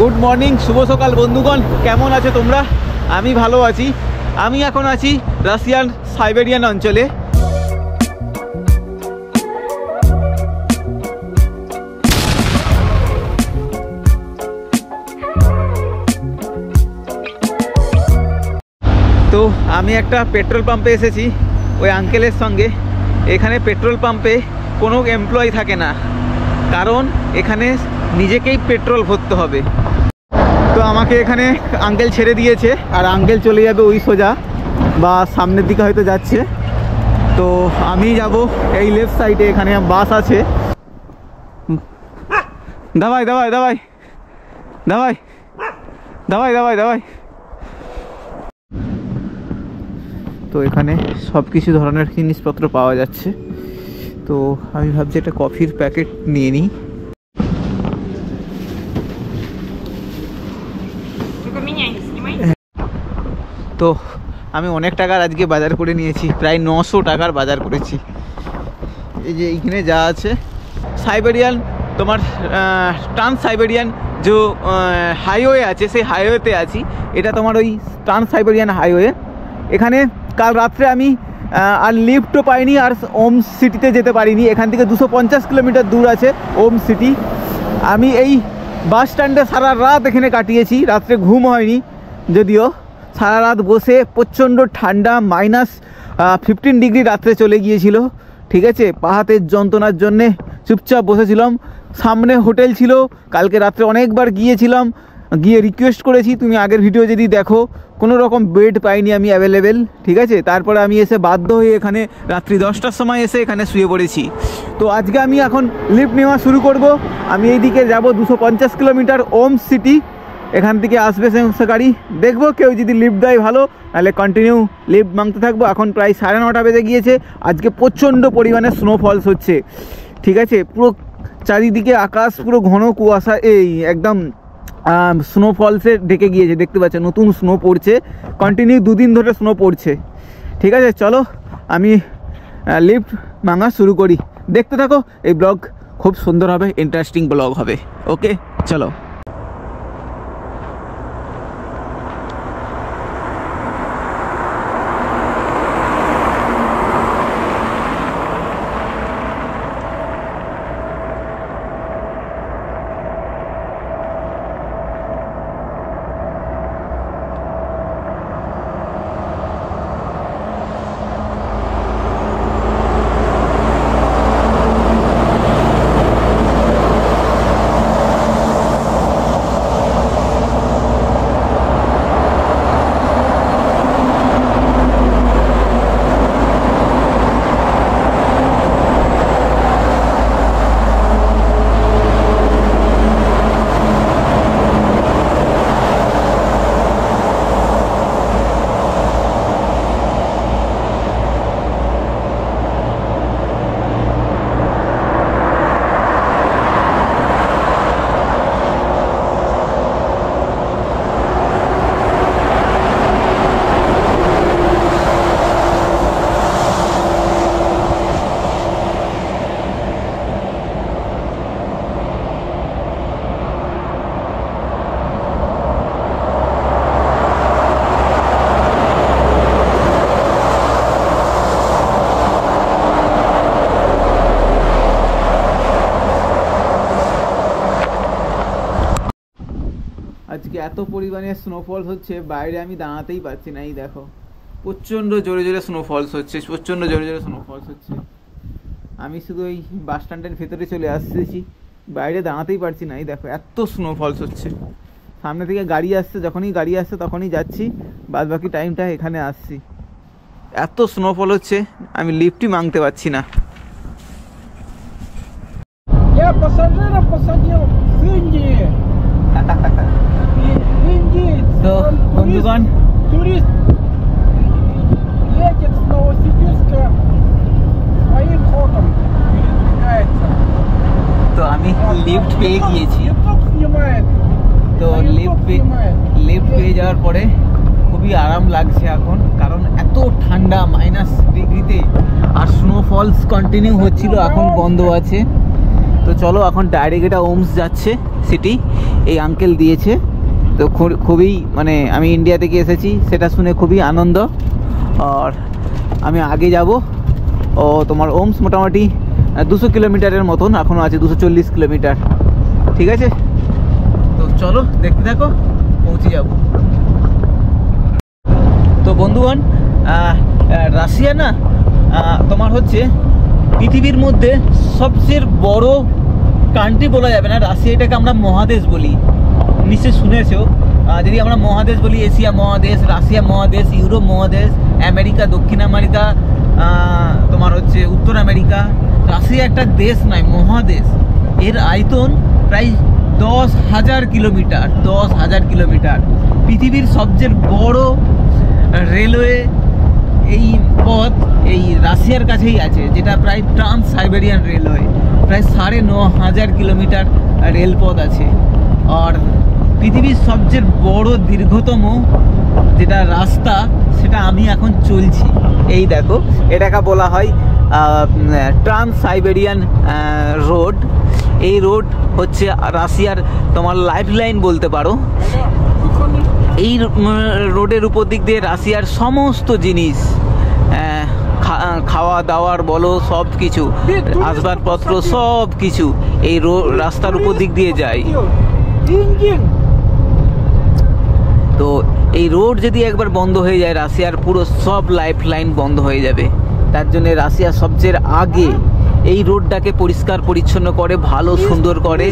Good morning, শুভ সকাল বন্ধুগণ, কেমন আছো তোমরা? আমি ভালো আছি। আমি এখন আছি রাশিয়ান সাইবেরিয়ান অঞ্চলে। তো আমি একটা পেট্রোল পাম্পে এসেছি ওই আঙ্কেলের সঙ্গে। এখানে পেট্রোল পাম্পে কোনো এমপ্লয়ি থাকে না, কারণ এখানে নিজেকেই পেট্রোল ভরতে হবে। তো আমাকে এখানে আঙ্কেল ছেড়ে দিয়েছে, আর আঙ্কেল চলে যাবে ওই সোজা বা সামনের দিকে হয়তো যাচ্ছে। তো আমি যাব এই লেফট সাইডে, এখানে বাস আছে। দাবাই দাবাই দাবাই দাবাই দাবাই দাবাই দাবাই। তো এখানে সব কিছু ধরনের জিনিসপত্র পাওয়া যাচ্ছে। তো আমি ভাবছি একটা কফির প্যাকেট নিয়ে নিই। তো আমি অনেক টাকার আজকে বাজার করে নিয়েছি, প্রায় 900 টাকার বাজার করেছি। এই যে এইখানে যা আছে সাইবেরিয়ান, তোমার ট্রান্স সাইবেরিয়ান যে হাইওয়ে আছে, সেই হাইওয়েতে আছি। এটা তোমার ওই ট্রান্স সাইবেরিয়ান হাইওয়ে। এখানে কাল রাত্রে আমি আর লিফটও পাইনি, আর ওম সিটিতে যেতে পারিনি। এখান থেকে 250 কিলোমিটার দূর আছে ওম সিটি। আমি এই বাস স্ট্যান্ডে সারা রাত এখানে কাটিয়েছি, রাত্রে ঘুম হয়নি। যদিও সারা রাত বসে, প্রচণ্ড ঠান্ডা, -15 ডিগ্রি রাত্রে চলে গিয়েছিল। ঠিক আছে, পা হাতের যন্ত্রণার জন্যে চুপচাপ বসেছিলাম। সামনে হোটেল ছিল, কালকে রাত্রে অনেকবার গিয়েছিলাম, গিয়ে রিকোয়েস্ট করেছি। তুমি আগের ভিডিও যদি দেখো, কোনো রকম বেড পাইনি আমি অ্যাভেলেবেল। ঠিক আছে, তারপরে আমি এসে বাধ্য হয়ে এখানে রাত্রি 10টার সময় এসে এখানে শুয়ে পড়েছি। তো আজকে আমি এখন লিফট নেওয়া শুরু করব। আমি এইদিকে যাব 250 কিলোমিটার ওম সিটি। এখান থেকে আসবে সমস্ত গাড়ি, দেখবো কেউ যদি লিফট দেয় ভালো, নাহলে কন্টিনিউ লিফট মাংতে থাকবো। এখন প্রায় 9:30 বেজে গিয়েছে। আজকে প্রচণ্ড পরিমাণে স্নোফলস হচ্ছে। ঠিক আছে, পুরো চারিদিকে আকাশ পুরো ঘন কুয়াশা, এই একদম স্নোফলসে ঢেকে গিয়েছে। দেখতে পাচ্ছ নতুন স্নো পড়ছে, কন্টিনিউ 2 দিন ধরে স্নো পড়ছে। ঠিক আছে, চলো আমি লিফট মাঙা শুরু করি। দেখতে থাকো, এই ব্লগ খুব সুন্দর হবে, ইন্টারেস্টিং ব্লগ হবে। ওকে চলো। আজকে এত পরিমাণে স্নোফলস হচ্ছে, বাইরে আমি দাঁড়াতেই পারছি না। এই দেখো, প্রচণ্ড জোরে জোরে স্নোফলস হচ্ছে, প্রচণ্ড জোরে জোরে স্নোফলস হচ্ছে। আমি শুধু ওই বাস স্ট্যান্ডের ভেতরে চলে আসতেছি, বাইরে দাঁড়াতেই পারছি না। এই দেখো, এত স্নোফলস হচ্ছে। সামনে থেকে গাড়ি আসছে, যখনই গাড়ি আসছে তখনই যাচ্ছি, বাদ বাকি টাইমটা এখানে আসছি। এত স্নোফল হচ্ছে, আমি লিফটই মাংতে পারছি না। তো বন্ধুগণ, তো আমি লিফট পেয়ে গিয়েছি। তো লিফট পেয়ে যাওয়ার পরে খুবই আরাম লাগছে এখন, কারণ এত ঠান্ডা -ডিগ্রিতে, আর স্নোফলস কন্টিনিউ হচ্ছিল, এখন বন্ধ আছে। তো চলো এখন ডাইরেক্ট এটা ওমস যাচ্ছে সিটি। এই আঙ্কেল দিয়েছে। তো খুবই মানে আমি ইন্ডিয়া থেকে এসেছি সেটা শুনে খুবই আনন্দ। আর আমি আগে যাব, ও তোমার ওমস মোটামুটি 200 কিলোমিটারের মতন এখনও আছে, 240 কিলোমিটার। ঠিক আছে, তো চলো দেখতে থাকো, পৌঁছে যাব। তো বন্ধুগণ, রাশিয়া না তোমার হচ্ছে পৃথিবীর মধ্যে সবচেয়ে বড় কান্ট্রি বলা যাবে না, রাশিয়াটাকে আমরা মহাদেশ বলি, নিশ্চয়ই শুনেছো। যদি আমরা মহাদেশ বলি, এশিয়া মহাদেশ, রাশিয়া মহাদেশ, ইউরোপ মহাদেশ, আমেরিকা, দক্ষিণ আমেরিকা, তোমার হচ্ছে উত্তর আমেরিকা। রাশিয়া একটা দেশ নয়, মহাদেশ। এর আয়তন প্রায় 10,000 কিলোমিটার, 10,000 কিলোমিটার। পৃথিবীর সবচেয়ে বড় রেলওয়ে এই পথ এই রাশিয়ার কাছেই আছে, যেটা প্রায় ট্রান্স সাইবেরিয়ান রেলওয়ে। প্রায় 9,500 কিলোমিটার রেলপথ আছে। আর পৃথিবীর সবচেয়ে বড় দীর্ঘতম যেটা রাস্তা, সেটা আমি এখন চলছি। এই দেখো, এটাকে বলা হয় ট্রান্স সাইবেরিয়ান রোড। এই রোড হচ্ছে রাশিয়ার তোমার লাইফ লাইন বলতে পারো। এই রোডের উপর দিক দিয়ে রাশিয়ার সমস্ত জিনিস, খাওয়া দাওয়ার বলো, সব কিছু, আসবাবপত্র সব কিছু এই রাস্তার উপর দিক দিয়ে যায়। তো এই রোড যদি একবার বন্ধ হয়ে যায়, রাশিয়ার পুরো সব লাইফ লাইন বন্ধ হয়ে যাবে। তার জন্য রাশিয়া সবচেয়ে আগে এই রোডটাকে পরিষ্কার পরিচ্ছন্ন করে, ভালো সুন্দর করে।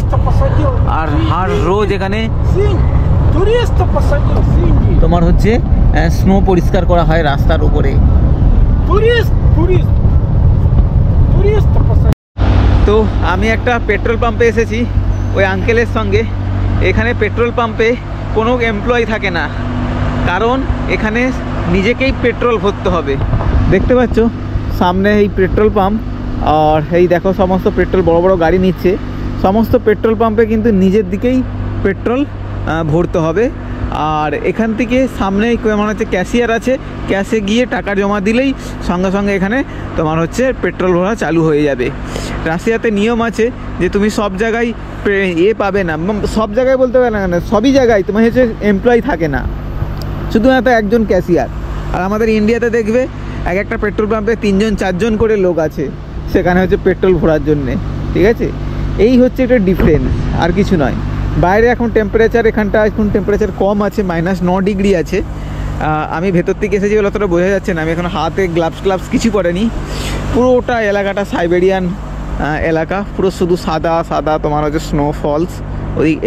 আর হার রোজ এখানে তোমার হচ্ছে স্নো পরিষ্কার করা হয় রাস্তার উপরে। তো আমি একটা পেট্রোল পাম্পে এসেছি ওই আঙ্কেলের সঙ্গে। এখানে পেট্রোল পাম্পে কোনো এমপ্লয়ি থাকে না, কারণ এখানে নিজেকেই পেট্রোল ভরতে হবে। দেখতে পাচ্ছ সামনে এই পেট্রোল পাম্প, আর এই দেখো সমস্ত পেট্রোল বড় বড় গাড়ি নিচ্ছে। সমস্ত পেট্রোল পাম্পে কিন্তু নিজের দিকেই পেট্রোল ভরতে হবে। আর এখান থেকে সামনে মনে হচ্ছে ক্যাশিয়ার আছে, ক্যাশে গিয়ে টাকা জমা দিলেই সঙ্গে সঙ্গে এখানে তোমার হচ্ছে পেট্রোল ভরা চালু হয়ে যাবে। রাশিয়াতে নিয়ম আছে যে তুমি সব জায়গায় পাবে না, সব জায়গায় বলতে পারে না, সবই জায়গায় তোমার হচ্ছে এমপ্লয়ি থাকে না, শুধুমাত্র একজন ক্যাশিয়ার। আর আমাদের ইন্ডিয়াতে দেখবে এক একটা পেট্রোল পাম্পে 3জন 4জন করে লোক আছে, সেখানে হচ্ছে পেট্রোল ভরার জন্যে। ঠিক আছে, এই হচ্ছে একটা ডিফারেন্স, আর কিছু নয়। বাইরে এখন টেম্পারেচার, এখানটা এখন টেম্পারেচার কম আছে, -9 ডিগ্রি আছে। আমি ভেতর থেকে এসেছি বলে অতটা বোঝা যাচ্ছে না, আমি এখন হাতে গ্লাভস কিছু পরেনি। পুরোটা এলাকাটা সাইবেরিয়ান এলাকা, পুরো শুধু সাদা সাদা তোমার হচ্ছে স্নো ফলস।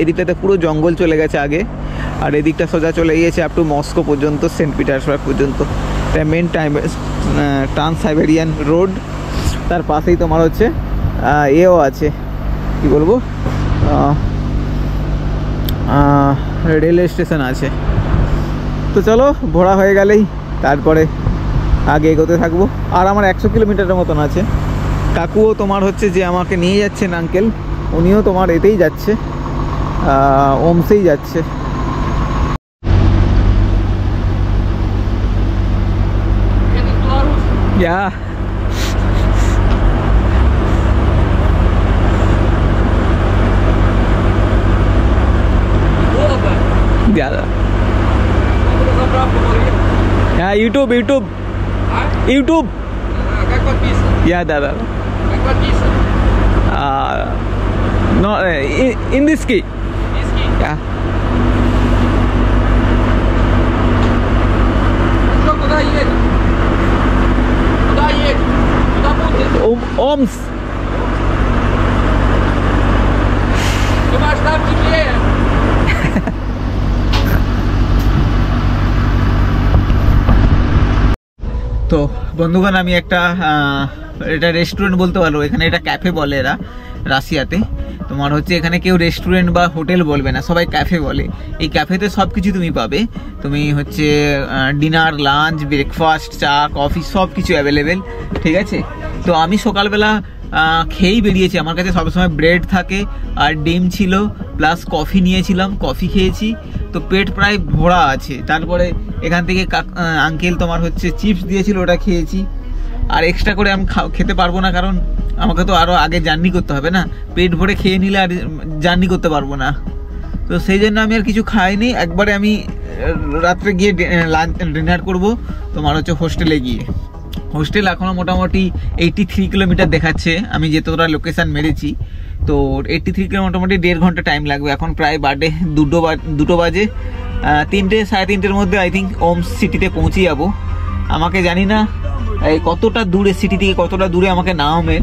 এদিকটাতে পুরো জঙ্গল চলে গেছে আগে, আর এদিকটা সোজা চলে গিয়েছে আপ টু মস্কো পর্যন্ত, সেন্ট পিটার্সবার্গ পর্যন্ত। তাই মেন ট্রান্স সাইবেরিয়ান রোড। তার পাশেই তোমার হচ্ছে এও আছে, কি বলবো, রেলওয়ে স্টেশন আছে। তো চলো ভরা হয়ে গেলেই তারপরে আগে এগোতে থাকবো। আর আমার 100 কিলোমিটারের মতন আছে। কাকুও তোমার হচ্ছে যে আমাকে নিয়ে যাচ্ছেন আঙ্কেল, উনিও তোমার এতেই যাচ্ছে, ওমসেই যাচ্ছে। Yeah. Yeah, YouTube. YouTube. Как подписан? Yeah, да. Как подписан? No, индийский. Индийский? Yeah. Что, куда едем? Куда едем? Куда будет? Омс. Думаешь, там теплее? তো বন্ধুগণ, আমি একটা এটা রেস্টুরেন্ট বলতে পারো, এখানে এটা ক্যাফে বলে এরা রাশিয়াতে। তোমার হচ্ছে এখানে কেউ রেস্টুরেন্ট বা হোটেল বলবে না, সবাই ক্যাফে বলে। এই ক্যাফেতে সব কিছু তুমি পাবে। তুমি হচ্ছে ডিনার, লাঞ্চ, ব্রেকফাস্ট, চা, কফি সব কিছু অ্যাভেলেবেল। ঠিক আছে, তো আমি সকালবেলা খেয়েই বেরিয়েছি। আমার কাছে সবসময় ব্রেড থাকে আর ডিম ছিল, প্লাস কফি নিয়েছিলাম, কফি খেয়েছি। তো পেট প্রায় ভরা আছে। তারপরে এখান থেকে আঙ্কেল তোমার হচ্ছে চিপস দিয়েছিল, ওটা খেয়েছি। আর এক্সট্রা করে আমি খেতে পারবো না, কারণ আমাকে তো আরও আগে জার্নি করতে হবে না। পেট ভরে খেয়ে নিলে আর জার্নি করতে পারবো না। তো সেই জন্য আমি আর কিছু খাইনি, একবারে আমি রাত্রে গিয়ে ডিনার করব তোমার হচ্ছে হোস্টেলে গিয়ে। হোস্টেল এখনও মোটামুটি 83 কিলোমিটার দেখাচ্ছে, আমি যতটা লোকেশান মেরেছি। তো 83 কিলোমিটার মোটামুটি 1.5 ঘন্টা টাইম লাগবে। এখন প্রায় বার্থডে 2 বাজে, 3টে সাড়ে 3টের মধ্যে আই থিঙ্ক ওম সিটিতে পৌঁছে যাবো। আমাকে জানি না এই কতটা দূরে, সিটি থেকে কতটা দূরে আমাকে নামাবেন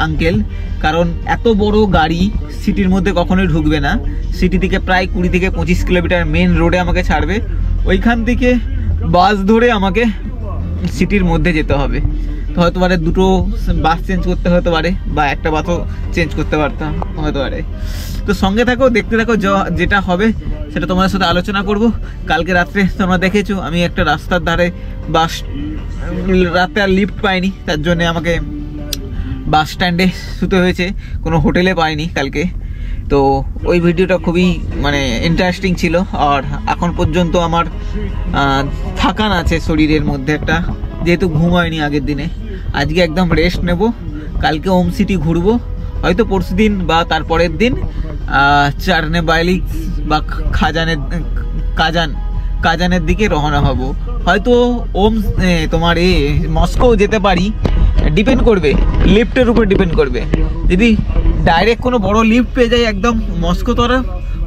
আঙ্কেল, কারণ এত বড় গাড়ি সিটির মধ্যে কখনোই ঢুকবে না। সিটি থেকে প্রায় 20 থেকে 25 কিলোমিটার মেন রোডে আমাকে ছাড়বে, ওইখান থেকে বাস ধরে আমাকে সিটির মধ্যে যেতে হবে। তো হয়তো পারে 2টো বাস চেঞ্জ করতে হতে পারে, বা একটা বাসও চেঞ্জ করতে পারতাম হতে পারে। তো সঙ্গে থাকো, দেখতে থাকো, যেটা হবে সেটা তোমাদের সাথে আলোচনা করব। কালকে রাত্রে তোমরা দেখেছো আমি একটা রাস্তার ধারে বাস, রাতে আর লিফট পাইনি, তার জন্য আমাকে বাস স্ট্যান্ডে শুতে হয়েছে, কোনো হোটেলে পাইনি কালকে। তো ওই ভিডিওটা খুবই মানে ইন্টারেস্টিং ছিল। আর এখন পর্যন্ত আমার থাকান আছে শরীরের মধ্যে একটা, যেহেতু ঘুম হয়নি আগের দিনে। আজকে একদম রেস্ট নেব, কালকে ওম সিটি ঘুরবো, হয়তো পরশু দিন বা তারপরের দিন চারনে বাইলিক বা কাজানের দিকে রওনা হব। হয়তো ওম তোমার মস্কো যেতে পারি, ডিপেন্ড করবে লিফটের উপর ডিপেন্ড করবে। যদি ডাইরেক্ট কোনো বড় লিফট পেয়ে যায় একদম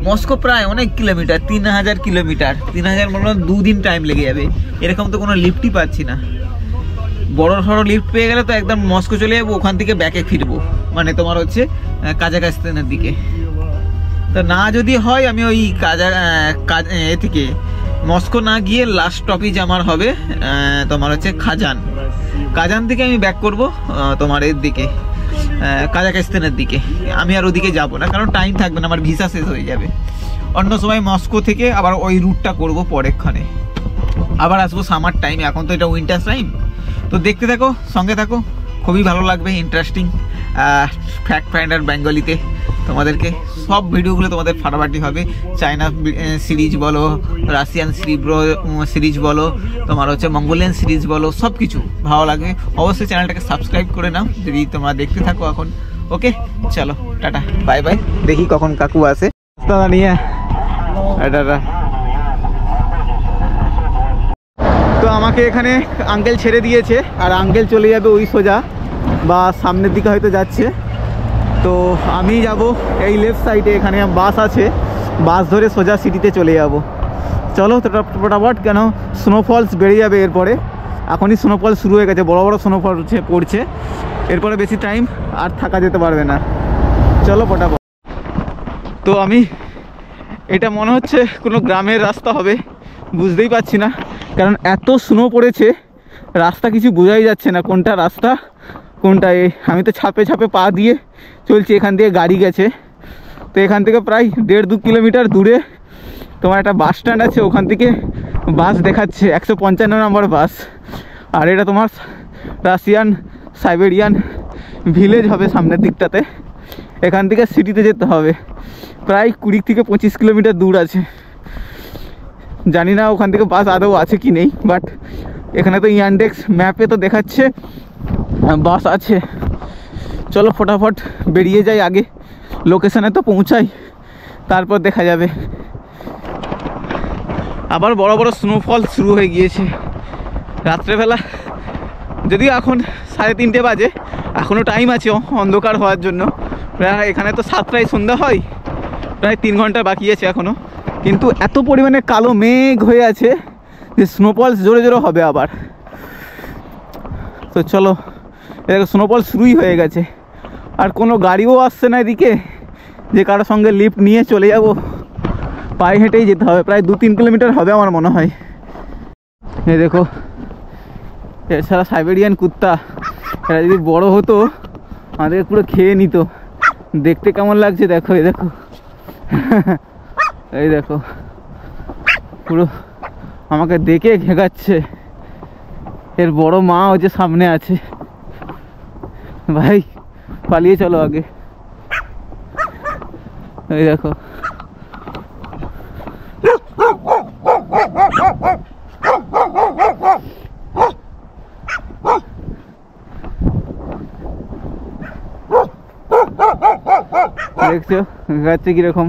মস্কো প্রায় অনেক কিলোমিটার, 3000 কিলোমিটার, 3000 মনে হয় 2 দিন টাইম লেগে যাবে। এরকম তো কোনো লিফটই পাচ্ছি না। বড় সড়ো লিফট পেয়ে গেলে তো একদম মস্কো চলে যাবো, ওখান থেকে ব্যাকে ফিরবো, মানে তোমার হচ্ছে কাজাখস্তানের দিকে। তো না যদি হয় আমি ওই থেকে মস্কো না গিয়ে লাস্ট স্টপেজ আমার হবে তোমার হচ্ছে কাজান থেকে আমি ব্যাক করব তোমার এর দিকে কাজাখস্তানের দিকে। আমি আর ওদিকে যাব না, কারণ টাইম থাকবে না, আমার ভিসা শেষ হয়ে যাবে। অন্য সময় মস্কো থেকে আবার ওই রুটটা করব পরেক্ষণে, আবার আসবো সামার টাইম। এখন তো এটা উইন্টার টাইম। তো দেখতে থাকো, সঙ্গে থাকো, খুবই ভালো লাগবে, ইন্টারেস্টিং ফ্যাক্ট ফাইন্ডার বেঙ্গলিতে তোমাদেরকে সব ভিডিওগুলো তোমাদের ফাটাফাটি হবে। চায়না সিরিজ বলো, রাশিয়ান সিরিজ বলো, তোমার হচ্ছে মঙ্গোলিয়ান সিরিজ বলো, সব কিছু ভালো লাগবে। অবশ্যই চ্যানেলটাকে সাবস্ক্রাইব করে নাও যদি তোমরা দেখতে থাকো এখন। ওকে, চলো টাটা, বাই বাই। দেখি কখন কাকু আসে রাস্তা নিয়ে। টাটা। তো আমাকে এখানে আঙ্কেল ছেড়ে দিয়েছে, আর আঙ্কেল চলে যাবে ওই সোজা বা সামনের দিকে হয়তো যাচ্ছে। তো আমি যাব এই লেফট সাইডে, এখানে বাস আছে, বাস ধরে সোজা সিটিতে চলে যাব। চলো তো ফটাফট, কেন স্নোফলস বেড়ে যাবে এরপরে। এখনই স্নোফল শুরু হয়ে গেছে, বড় বড় স্নোফল পড়ছে, এরপরে বেশি টাইম আর থাকা যেতে পারবে না। চলো ফটাফট। তো আমি এটা মনে হচ্ছে কোনো গ্রামের রাস্তা হবে, বুঝতেই পারছি না, কারণ এত স্নো পড়েছে রাস্তা কিছু বোঝাই যাচ্ছে না কোনটা রাস্তা কোনটা আমি তো ছাপে ছাপে পা দিয়ে চলছি। এখান থেকে গাড়ি গেছে, তো এখান থেকে প্রায় 1.5-2 কিলোমিটার দূরে তোমার একটা বাস স্ট্যান্ড আছে, ওখান থেকে বাস দেখাচ্ছে 155 নম্বর বাস। আর এটা তোমার রাশিয়ান সাইবেরিয়ান ভিলেজ হবে সামনের দিকটাতে। এখান থেকে সিটিতে যেতে হবে, প্রায় 20 থেকে 25 কিলোমিটার দূর আছে। জানি না ওখান থেকে বাস আদৌ আছে কি নেই, বাট এখানে তো ইয়ান্ডেক্স ম্যাপে তো দেখাচ্ছে বাস আছে। চলো ফটাফট বেরিয়ে যাই, আগে লোকেশানে তো পৌঁছাই, তারপর দেখা যাবে। আবার বড় বড় স্নোফল শুরু হয়ে গিয়েছে রাত্রেবেলা, যদিও এখন 3:30 বাজে, এখনও টাইম আছে অন্ধকার হওয়ার জন্য। প্রায় এখানে তো 7টায় সন্ধ্যা হয়, প্রায় 3 ঘন্টা বাকি আছে এখনও, কিন্তু এত পরিমাণে কালো মেঘ হয়ে আছে যে স্নোফলস জোরে জোরে হবে আবার। তো চলো, এদিকে স্নোফল শুরুই হয়ে গেছে, আর কোনো গাড়িও আসছে না এদিকে যে কারোর সঙ্গে লিফট নিয়ে চলে যাব। পায়ে হেঁটেই যেতে হবে, প্রায় 2-3 কিলোমিটার হবে আমার মনে হয়। এই দেখো, এছাড়া সাইবেরিয়ান কুত্তা, এরা যদি বড় হতো আমাদেরকে পুরো খেয়ে নিত। দেখতে কেমন লাগছে দেখো, এই দেখো, এই দেখো, পুরো আমাকে দেখে ঘেঁকাচ্ছে। এর বড় মা হচ্ছে সামনে আছে। ভাই পালিয়ে চলো আগে। এই দেখো, দেখছো ঘেঁকাচ্ছে কিরকম।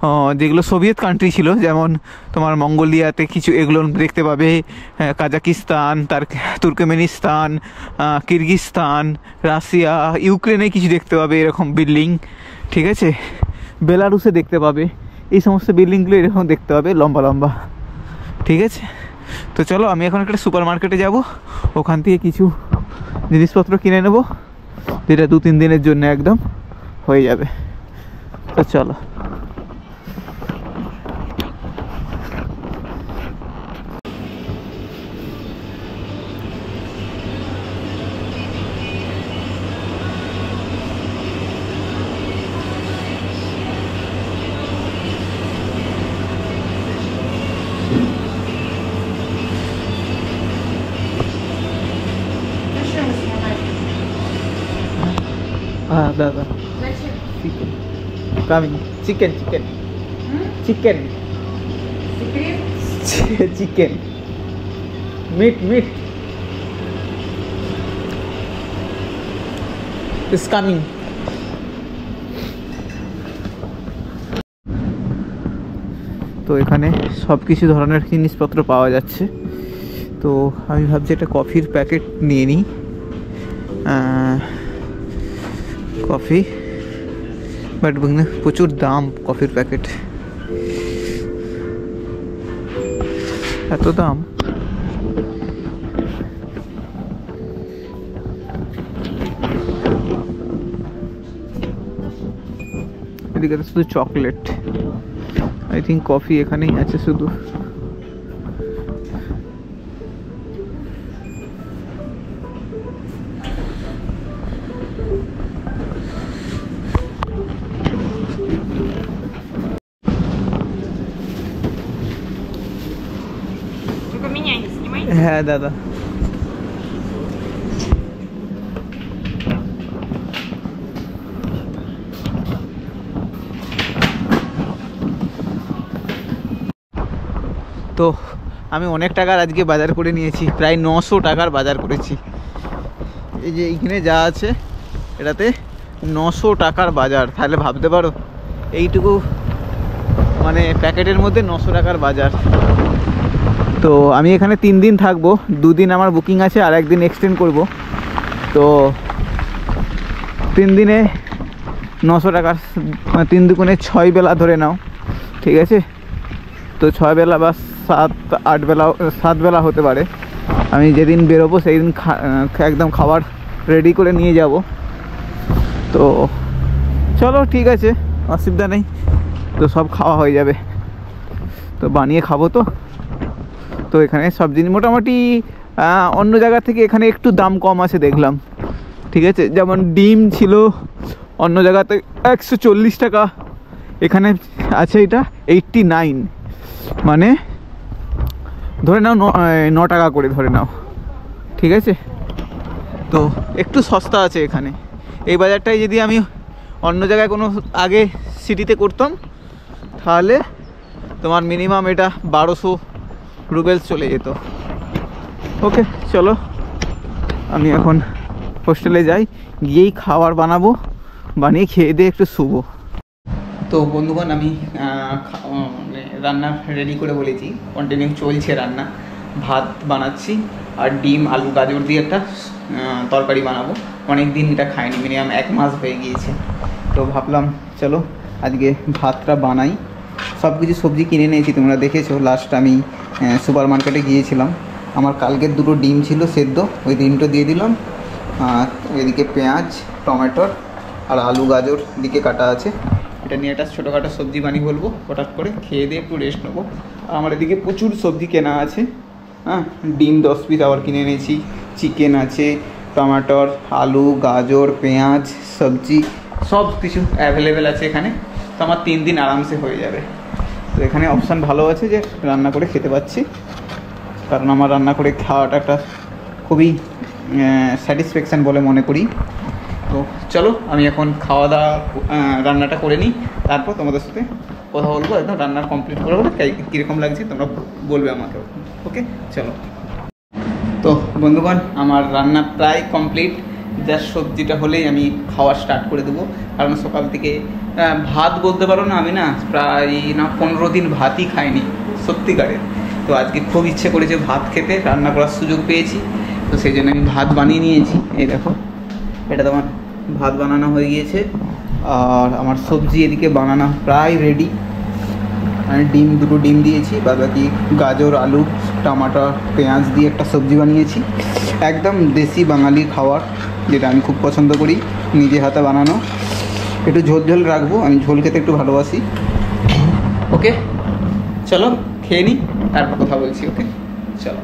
যেগুলো সোভিয়েত কান্ট্রি ছিল, যেমন তোমার মঙ্গোলিয়াতে কিছু এগুলো দেখতে পাবে, কাজাকিস্তান, তার তুর্কমেনিস্তান, কিরগিস্তান, রাশিয়া, ইউক্রেনে কিছু দেখতে পাবে এরকম বিল্ডিং, ঠিক আছে। বেলারুসে দেখতে পাবে এই সমস্ত বিল্ডিংগুলো এরকম দেখতে পাবে লম্বা লম্বা, ঠিক আছে। তো চলো আমি এখন একটা সুপার মার্কেটে যাব, ওখান থেকে কিছু জিনিসপত্র কিনে নেব, যেটা 2-3 দিনের জন্য একদম হয়ে যাবে। তো চলো। হ্যাঁ দাদা, Зачем? Chicken coming, chicken chicken chicken Секрет? Chicken meat meat is coming. তো এখানে সব কিছু ধরনের জিনিসপত্র পাওয়া যাচ্ছে। তো আমি ভাবছি একটা কফির প্যাকেট নিয়ে নিই, কফি, বাট প্রচুর দাম কফির প্যাকেট, এত দাম। এদিকে তো শুধু চকলেট, আই থিঙ্ক কফি এখানেই আছে শুধু। Только меня не снимайте. হ্যাঁ দাদা। তো আমি অনেক টাকার আজকে বাজার করে নিয়েছি, প্রায় 900 টাকার বাজার করেছি। এই যে এইখানে যা আছে এটাতে 900 টাকার বাজার, তাহলে ভাবতে পারো এইটুকু মানে প্যাকেটের মধ্যে 900 টাকার বাজার। তো আমি এখানে 3 দিন থাকবো, 2 দিন আমার বুকিং আছে আর 1 দিন এক্সটেন্ড করব। তো 3 দিনে 900 টাকার, 3 দুগুণে 6 বেলা ধরে নাও, ঠিক আছে। তো 6 বেলা বা 7-8 বেলা, 7 বেলা হতে পারে। আমি যেদিন বেরোবো সেই দিন একদম খাবার রেডি করে নিয়ে যাব। তো চলো ঠিক আছে, অসুবিধা নেই, তো সব খাওয়া হয়ে যাবে, তো বানিয়ে খাবো। তো এখানে সব জিনিস মোটামুটি অন্য জায়গা থেকে এখানে একটু দাম কম আছে দেখলাম, ঠিক আছে। যেমন ডিম ছিল অন্য জায়গাতে 140 টাকা, এখানে আছে এটা 89, মানে ধরে নাও 9 টাকা করে ধরে নাও, ঠিক আছে। তো একটু সস্তা আছে এখানে। এই বাজারটাই যদি আমি অন্য জায়গায় কোনো আগে সিটিতে করতাম তাহলে তোমার মিনিমাম এটা 1200 রুবেলস চলে যেত। ওকে চলো আমি এখন হোস্টেলে যাই, গিয়েই খাবার বানাবো, বানিয়ে খেয়ে দিয়ে একটু শুবো। তো বন্ধুগণ আমি রান্না রেডি করে বলেছি, কন্টিনিউ চলছে রান্না। ভাত বানাচ্ছি আর ডিম আলু গাজর দিয়ে একটা তরকারি বানাবো। অনেক দিন এটা খাইনি, মিনিমাম 1 মাস হয়ে গিয়েছে। তো ভাবলাম চলো আজকে ভাতটা বানাই। সব কিছু সবজি কিনে নিয়েছি, তোমরা দেখেছো লাস্ট আমি সুপার মার্কেটে গিয়েছিলাম। আমার কালকের 2টো ডিম ছিল সেদ্ধ, ওই ডিমটা দিয়ে দিলাম। এদিকে পেঁয়াজ, টমেটোর আর আলু গাজর দিকে কাটা আছে। এটা নিয়ে একটা ছোটোখাটো সবজি বানিয়ে বলবো, হঠাৎ করে খেয়ে দিয়ে একটু রেস্ট নেবো। আর আমার এদিকে প্রচুর সবজি কেনা আছে, হ্যাঁ। ডিম 10 পিস আবার কিনে এনেছি, চিকেন আছে, টমেটোর, আলু গাজর, পেঁয়াজ, সবজি সব কিছু অ্যাভেলেবেল আছে এখানে। তো আমার 3 দিন আরামসে হয়ে যাবে। তো এখানে অপশান ভালো আছে যে রান্না করে খেতে পাচ্ছি, কারণ আমার রান্না করে খাওয়াটা একটা খুবই স্যাটিসফ্যাকশান বলে মনে করি। তো চলো আমি এখন খাওয়া দাওয়া রান্নাটা করে নিই, তারপর তোমাদের সাথে কথা বলবো। একদম রান্না কমপ্লিট করে বলে কীরকম লাগছে তোমরা বলবে আমাকে, ওকে চলো। তো বন্ধুগণ আমার রান্না প্রায় কমপ্লিট, জাস্ট সবজিটা হলেই আমি খাওয়া স্টার্ট করে দেবো। কারণ সকাল থেকে ভাত বলতে পারো না, আমি না প্রায় না 15 দিন ভাতই খাইনি সত্যিকারের। তো আজকে খুব ইচ্ছে করেছে ভাত খেতে, রান্না করার সুযোগ পেয়েছি, তো সেই জন্য আমি ভাত বানিয়ে নিয়েছি। এই দেখো, এটা তোমার ভাত বানানো হয়ে গিয়েছে, আর আমার সবজি এদিকে বানানো প্রায় রেডি। আমি দুটো ডিম দিয়েছি, বাকি গাজর, আলু, টমাটো, পেঁয়াজ দিয়ে একটা সবজি বানিয়েছি, একদম দেশি বাঙালি খাবার, যেটা আমি খুব পছন্দ করি, নিজে হাতে বানানো। একটু ঝোল ঝোল রাখবো, আমি ঝোল খেতে একটু ভালোবাসি। ওকে চলো খেয়ে নিই, তারপর কথা বলছি। ওকে চলো।